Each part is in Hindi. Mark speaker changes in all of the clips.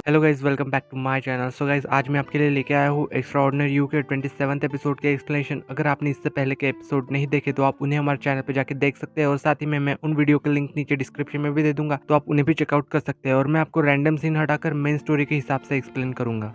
Speaker 1: Hello guys, welcome back to my channel. So guys, आज मैं आपके लिए लेके आया हूँ एक्स्ट्राऑर्डिनरी यू के 27th एपिसोड के एक्सप्लेनेशन। अगर आपने इससे पहले के एपिसोड नहीं देखे तो आप उन्हें हमारे चैनल पे जाके देख सकते हैं और साथ ही में मैं उन वीडियो का लिंक नीचे डिस्क्रिप्शन में भी दे दूंगा, तो आप उन्हें भी चेकआउट कर सकते हैं। और मैं आपको रैंडम सीन हटाकर मेन स्टोरी के हिसाब से एक्सप्लेन करूंगा।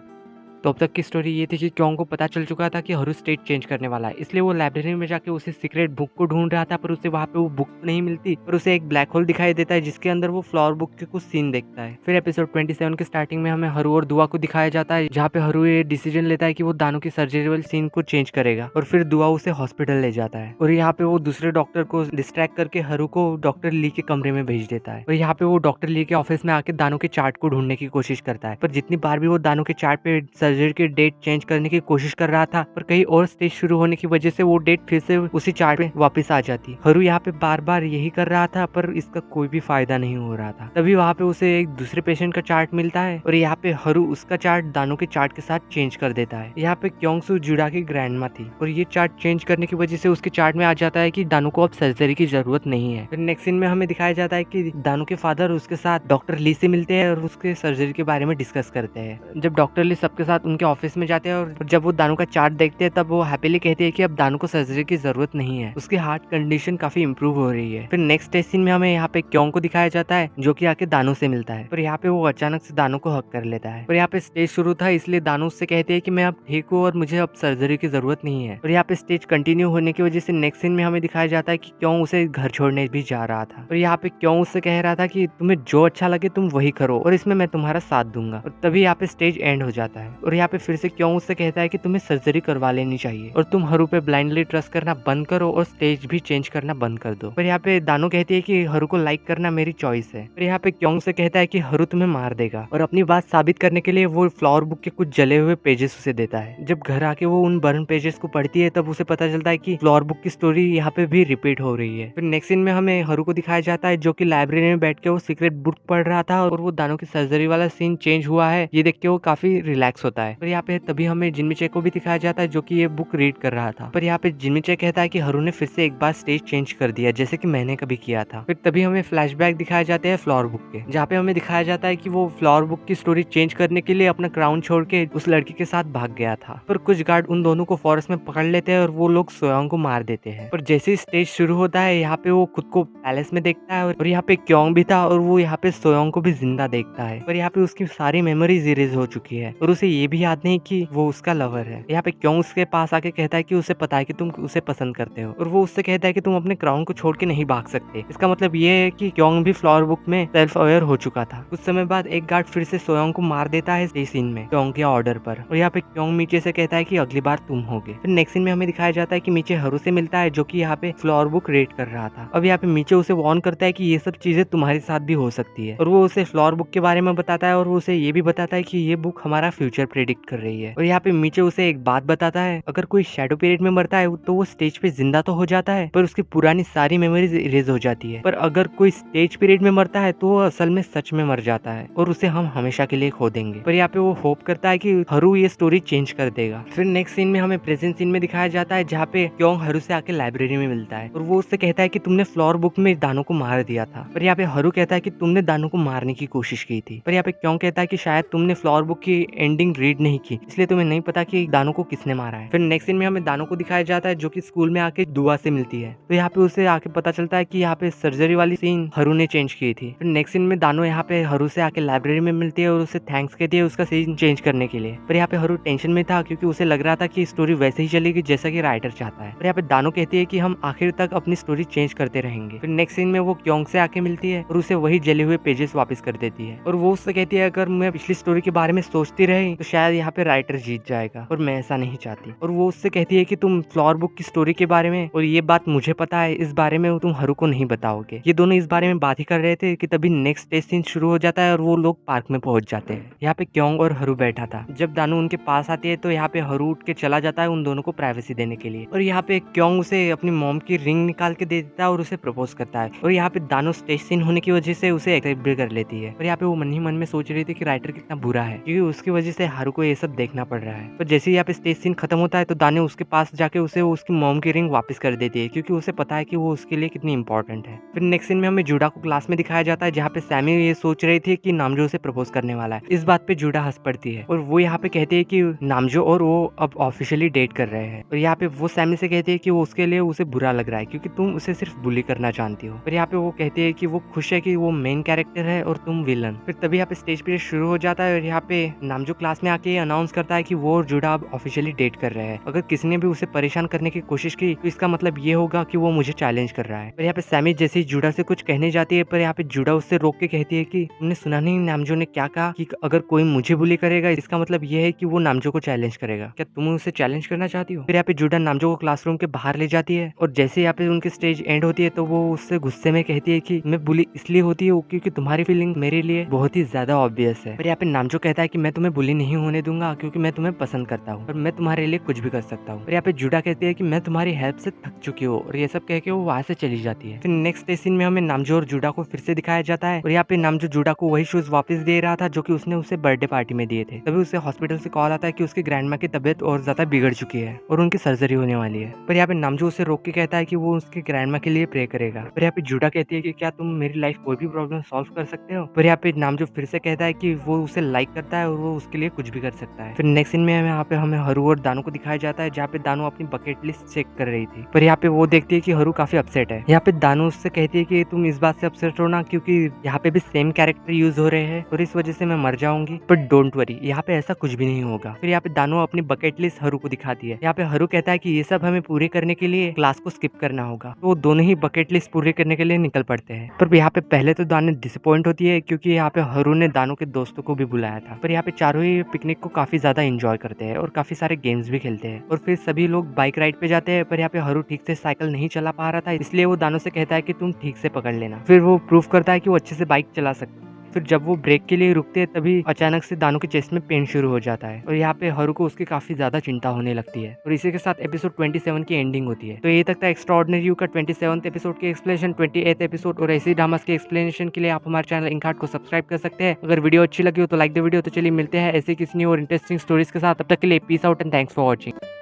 Speaker 1: तो अब तक की स्टोरी ये थी कि क्योंग को पता चल चुका था कि हरू स्टेट चेंज करने वाला है, इसलिए वो लाइब्रेरी में जाके उसे सीक्रेट बुक को ढूंढ रहा था। पर उसे वहाँ पे वो बुक नहीं मिलती, पर उसे एक ब्लैक होल दिखाई देता है जिसके अंदर वो फ्लावर बुक के कुछ सीन देखता है। फिर एपिसोड 27 के स्टार्टिंग में हमें हरू और दुआ को दिखाया जाता है, जहाँ पे हरू ये डिसीजन लेता है कि वो दानों की सर्जरी वाले सीन को चेंज करेगा। और फिर दुआ उसे हॉस्पिटल ले जाता है और यहाँ पे वो दूसरे डॉक्टर को डिस्ट्रैक्ट करके हरू को डॉक्टर ली के कमरे में भेज देता है। और यहाँ पे वो डॉक्टर ली के ऑफिस में आके दानों के चार्ट को ढूंढने की कोशिश करता है। पर जितनी बार भी वो दानों के चार्ट पे सर्जरी की डेट चेंज करने की कोशिश कर रहा था, पर कहीं और स्टेज शुरू होने की वजह से वो डेट फिर से उसी चार्ट पे वापस आ जाती। हरू यहाँ पे बार बार यही कर रहा था, पर इसका कोई भी फायदा नहीं हो रहा था। तभी वहाँ पे उसे एक दूसरे पेशेंट का चार्ट मिलता है और यहाँ पे हरू उसका चार्ट दानों के चार्ट के साथ चेंज कर देता है। यहाँ पे क्योंगसू जुड़ा की ग्रैंडमा थी और ये चार्ट चेंज करने की वजह से उसके चार्ट में आ जाता है कि दानों को अब सर्जरी की जरूरत नहीं है। फिर नेक्स्ट सीन में हमें दिखाया जाता है कि दानों के फादर उसके साथ डॉक्टर ली से मिलते हैं और उसके सर्जरी के बारे में डिस्कस करते हैं। जब डॉक्टर ली सबके साथ उनके ऑफिस में जाते हैं और जब वो दानों का चार्ट देखते हैं, तब वो हैप्पीली कहते हैं कि अब दानों को सर्जरी की जरूरत नहीं है, उसकी हार्ट कंडीशन काफी इंप्रूव हो रही है। फिर नेक्स्ट सीन में हमें यहाँ पे क्योंग को दिखाया जाता है जो कि आके दानों से मिलता है। पर यहाँ पे वो अचानक से दानों को हक कर लेता है। और यहाँ पे स्टेज शुरू था, इसलिए दानों उससे कहते हैं कि मैं अब ठीक हूँ और मुझे अब सर्जरी की जरूरत नहीं है। और यहाँ पे स्टेज कंटिन्यू होने की वजह से नेक्स्ट सीन में हमें दिखाया जाता है कि क्यों उसे घर छोड़ने भी जा रहा था। और यहाँ पे क्यों उससे कह रहा था कि तुम्हें जो अच्छा लगे तुम वही करो और इसमें मैं तुम्हारा साथ दूंगा। और तभी यहाँ पे स्टेज एंड हो जाता है और यहाँ पे फिर से क्यों उससे कहता है कि तुम्हें सर्जरी करवा लेनी चाहिए और तुम हरू पे ब्लाइंडली ट्रस्ट करना बंद करो और स्टेज भी चेंज करना बंद कर दो। पर यहाँ पे दानों कहती है कि हरू को लाइक करना मेरी चॉइस है। और यहाँ पे क्योंग से कहता है कि हरू तुम्हें मार देगा और अपनी बात साबित करने के लिए वो फ्लावर बुक के कुछ जले हुए पेजेस उसे देता है। जब घर आके वो उन बर्न पेजेस को पढ़ती है, तब उसे पता चलता है कि फ्लावर बुक की स्टोरी यहाँ पे भी रिपीट हो रही है। फिर नेक्स्ट सीन में हमें हरू को दिखाया जाता है जो कि लाइब्रेरी में बैठ के वो सीक्रेट बुक पढ़ रहा था और वो दानों की सर्जरी वाला सीन चेंज हुआ है, ये देख के वो काफी रिलैक्स होता है। और यहाँ पे तभी हमें जिनमिचे को भी दिखाया जाता है जो कि ये बुक रीड कर रहा था। पर यहाँ पे जिनमिचे कहता है कि हरू ने फिर से एक बार स्टेज चेंज कर दिया जैसे कि मैंने कभी किया था। फिर तभी हमें फ्लैशबैक दिखाए जाते हैं फ्लावर बुक के, जहाँ पे हमें दिखाया जाता है कि वो फ्लावर बुक की स्टोरी चेंज करने के लिए अपना क्राउन छोड़ के उस लड़की के साथ भाग गया था। पर कुछ गार्ड उन दोनों को फॉरेस्ट में पकड़ लेते हैं और वो लोग सोयांग को मार देते हैं। पर जैसे ही स्टेज शुरू होता है, यहाँ पे वो खुद को पैलेस में देखता है और यहाँ पे क्योंग भी था और वो यहाँ पे सोयांग को भी जिंदा देखता है। पर यहाँ पे उसकी सारी मेमोरीज इरेज हो चुकी है और उसे ये भी याद नहीं कि वो उसका लवर है। यहाँ पे क्योंग उसके पास आके कहता है कि उसे पता है कि तुम उसे पसंद करते हो और वो उससे कहता है कि तुम अपने क्राउन को छोड़ के नहीं भाग सकते। इसका मतलब ये है कि क्योंग भी फ्लावर बुक में सेल्फ अवेयर हो चुका था। कुछ समय बाद एक गार्ड फिर से सोयांग को मार देता है इस सीन में क्योंग के ऑर्डर पर। और यहाँ पे क्योंग मीचे से कहता है कि अगली बार तुम होगे। फिर नेक्स्ट सीन में हमें दिखाया जाता है कि मीचे हरू से मिलता है जो कि यहाँ पे फ्लावर बुक रेड कर रहा था। अब यहाँ पे मीचे उसे वार्न करता है कि ये सब चीजें तुम्हारे साथ भी हो सकती है और वो उसे फ्लावर बुक के बारे में बताता है और वो उसे ये भी बताता है कि ये बुक हमारा फ्यूचर प्रेडिक्ट कर रही है। और यहाँ पे मीचे उसे एक बात बताता है, अगर कोई शैडो पीरियड में मरता है तो वो स्टेज पे जिंदा तो हो जाता है पर उसकी पुरानी सारी मेमोरीज इरेज हो जाती है, पर अगर कोई स्टेज पीरियड में मरता है तो वो असल में सच में मर जाता है और उसे हम हमेशा के लिए खो देंगे। पर यहाँ पे वो होप करता है कि हरू ये स्टोरी चेंज कर देगा। फिर नेक्स्ट सीन में हमें प्रेजेंट सीन में दिखाया जाता है जहाँ पे क्योंग हरू से आके लाइब्रेरी में मिलता है और वो उससे कहता है कि तुमने फ्लावर बुक में दानों को मार दिया था। पर यहाँ पे हरू कहता है कि तुमने दानों को मारने की कोशिश की थी। पर यहाँ पे क्योंग कहता है कि शायद तुमने फ्लावर बुक की एंडिंग रीड नहीं की, इसलिए तुम्हें नहीं पता कि दानों को किसने मारा है। फिर नेक्स्ट सीन में हमें दानों को दिखाया जाता है जो कि स्कूल में आके दुआ से मिलती है। तो यहाँ पे उसे आके पता चलता है कि यहाँ पे सर्जरी वाली सीन हरू ने चेंज की थी। फिर नेक्स्ट सीन में दानों यहाँ पे हरू से आके लाइब्रेरी में मिलती है और उसे थैंक्स कहती है उसका सीन चेंज करने के लिए। पर यहाँ पे हरू टेंशन में था क्योंकि उसे लग रहा था कि स्टोरी वैसे ही चलेगी जैसा कि राइटर चाहता है। पर यहाँ पे दानों कहती है कि हम आखिर तक अपनी स्टोरी चेंज करते रहेंगे। फिर नेक्स्ट सीन में वो क्योंग से आके मिलती है और उसे वही जले हुए पेजेस वापस कर देती है और वो उससे कहती है अगर मैं पिछली स्टोरी के बारे में सोचती रही तो शायद यहाँ पे राइटर जीत जाएगा और मैं ऐसा नहीं चाहती। और वो उससे कहती है कि तुम फ्लावर बुक की स्टोरी के बारे में और ये बात मुझे पता है, इस बारे में तुम हरू को नहीं बताओगे। ये दोनों इस बारे में बात ही कर रहे थे कि तभी नेक्स्ट डे सीन शुरू हो जाता है और वो लोग पार्क में पहुंच जाते हैं। यहाँ पे क्योंग और हरू बैठा था। जब दानू उनके पास आती है तो यहाँ पे हरू उठ के चला जाता है उन दोनों को प्राइवेसी देने के लिए। और यहाँ पे क्योंग उसे अपनी मॉम की रिंग निकाल के दे देता है और उसे प्रपोज करता है। और यहाँ पे दानू स्टेज सीन होने की वजह से उसे एक्सेप्ट भी कर लेती है। और यहाँ पे वो मन ही मन में सोच रही थी कि राइटर कितना बुरा है क्योंकि उसकी वजह से हारू को ये सब देखना पड़ रहा है। तो जैसे ही यहाँ पे स्टेज सीन खत्म होता है तो दाने उसके पास जाके उसे उसकी मॉम की रिंग वापस कर देती है, क्योंकि उसे पता है कि वो उसके लिए कितनी इंपॉर्टेंट है। फिर नेक्स्ट सीन में हमें जूडा को क्लास में दिखाया जाता है, जहाँ पे सैमी ये सोच रही थी कि नामजो उसे प्रपोज करने वाला है। इस बात पे जूडा हंस पड़ती है और वो यहाँ पे कहती है कि नामजो और वो अब ऑफिशियली डेट कर रहे हैं। और यहाँ पे वो सैमी से कहती है कि वो उसके लिए उसे बुरा लग रहा है, क्योंकि तुम उसे सिर्फ बुली करना जानती हो। और यहाँ पे वो कहती है कि वो खुश है कि वो मेन कैरेक्टर है और तुम विलन। फिर तभी यहाँ पे स्टेज पे शुरू हो जाता है और यहाँ पे नामजो क्लास में आके अनाउंस करता है कि वो और जूडा अब ऑफिशियली डेट कर रहे हैं। अगर किसी ने भी उसे परेशान करने की कोशिश की तो इसका मतलब ये होगा कि वो मुझे चैलेंज कर रहा है। और यहाँ पे सैमी जैसे ही जूडा से कुछ कहने जाती है, पर यहाँ पे जूडा उससे रोक के कहती है कि तुमने सुना नहीं नामजो ने क्या कहा कि अगर कोई मुझे बुली करेगा इसका मतलब ये है कि वो नामजो को चैलेंज करेगा। क्या तुम उसे चैलेंज करना चाहती हो? फिर यहाँ पे जूडा नामजो को क्लासरूम के बाहर ले जाती है और जैसे यहाँ पे उनकी स्टेज एंड होती है तो वो उससे गुस्से में कहती है कि मैं बुली इसलिए होती है क्योंकि तुम्हारी फीलिंग मेरे लिए बहुत ही ज्यादा ऑब्वियस है। फिर यहाँ पे नामजो कहता है कि मैं तुम्हें बुली नहीं होने दूंगा क्योंकि मैं तुम्हें पसंद करता हूँ और मैं तुम्हारे लिए कुछ भी कर सकता हूँ। और यहाँ पे जूडा कहती है कि मैं तुम्हारी हेल्प से थक चुकी हूँ और ये सब कह के वो वहां से चली जाती है। फिर नेक्स्ट सीन में हमें नामजो और जूडा को फिर से दिखाया जाता है और यहाँ पे नामजो जूडा को वही शूज वापस दे रहा था जो कि उसने उसे बर्थडे पार्टी में दिए थे। तभी उसे हॉस्पिटल से कॉल आता है कि उसकी ग्रैंडमा की तबीयत और ज्यादा बिगड़ चुकी है और उनकी सर्जरी होने वाली है। पर यहाँ पे नामजो उसे रोक के कहता है कि वो उसकी ग्रैंडमा के लिए प्रे करेगा। पर यहाँ पे जूडा कहती है कि क्या तुम मेरी लाइफ कोई भी प्रॉब्लम सॉल्व कर सकते हो? पर यहाँ पे नामजो फिर से कहता है कि वो उसे लाइक करता है और वो उसके लिए कुछ भी कर सकता है। फिर नेक्स्ट सीन में यहाँ पे हमें हरू और दानू को दिखाया जाता है, जहाँ पे दानू अपनी बकेट लिस्ट चेक कर रही थी। पर यहाँ पे वो देखती है कि हरू काफी अपसेट है। यहाँ पे दानू उससे कहती है कि तुम इस बात से अपसेट हो ना, क्योंकि यहाँ पे भी सेम कैरेक्टर यूज हो रहे हैं और इस वजह से मैं मर जाऊंगी, पर डोंट वरी यहाँ पे ऐसा कुछ भी नहीं होगा। फिर यहाँ पे दानू अपनी बकेट लिस्ट हरू को दिखाती है। यहाँ पे हरू कहता है कि ये सब हमें पूरे करने के लिए क्लास को स्किप करना होगा, तो वो दोनों ही बकेट लिस्ट पूरे करने के लिए निकल पड़ते हैं। पर यहाँ पे पहले तो दानू डिसअपॉइंट होती है क्योंकि यहाँ पे हरू ने दानू के दोस्तों को भी बुलाया था। पर यहाँ पे चारों ही पिकनिक को काफी ज्यादा एंजॉय करते हैं और काफी सारे गेम्स भी खेलते हैं और फिर सभी लोग बाइक राइड पे जाते हैं। पर यहाँ पे हरू ठीक से साइकिल नहीं चला पा रहा था, इसलिए वो दानू से कहता है कि तुम ठीक से पकड़ लेना। फिर वो प्रूव करता है कि वो अच्छे से बाइक चला सकता है। फिर जब वो ब्रेक के लिए रुकते हैं तभी अचानक से दानू के चेस्ट में पेन शुरू हो जाता है और यहाँ पे हरू को उसकी काफी ज्यादा चिंता होने लगती है और इसी के साथ एपिसोड 27 की एंडिंग होती है। तो ये तक था एक्स्ट्राऑर्डिनरी यू का 27th एपिसोड की एक्सप्लेनेशन, 28th एपिसोड और ऐसी ड्रामास के एक्सप्लेनेशन के लिए आप हमारे चैनल इंकहार्ट को सब्सक्राइब कर सकते हैं। अगर वीडियो अच्छी लगी हो तो लाइक द वीडियो। तो चलिए मिलते हैं ऐसे किसी न्यू और इंटरेस्टिंग स्टोरीज के साथ, तब तक के लिए peace out and thanks for watching.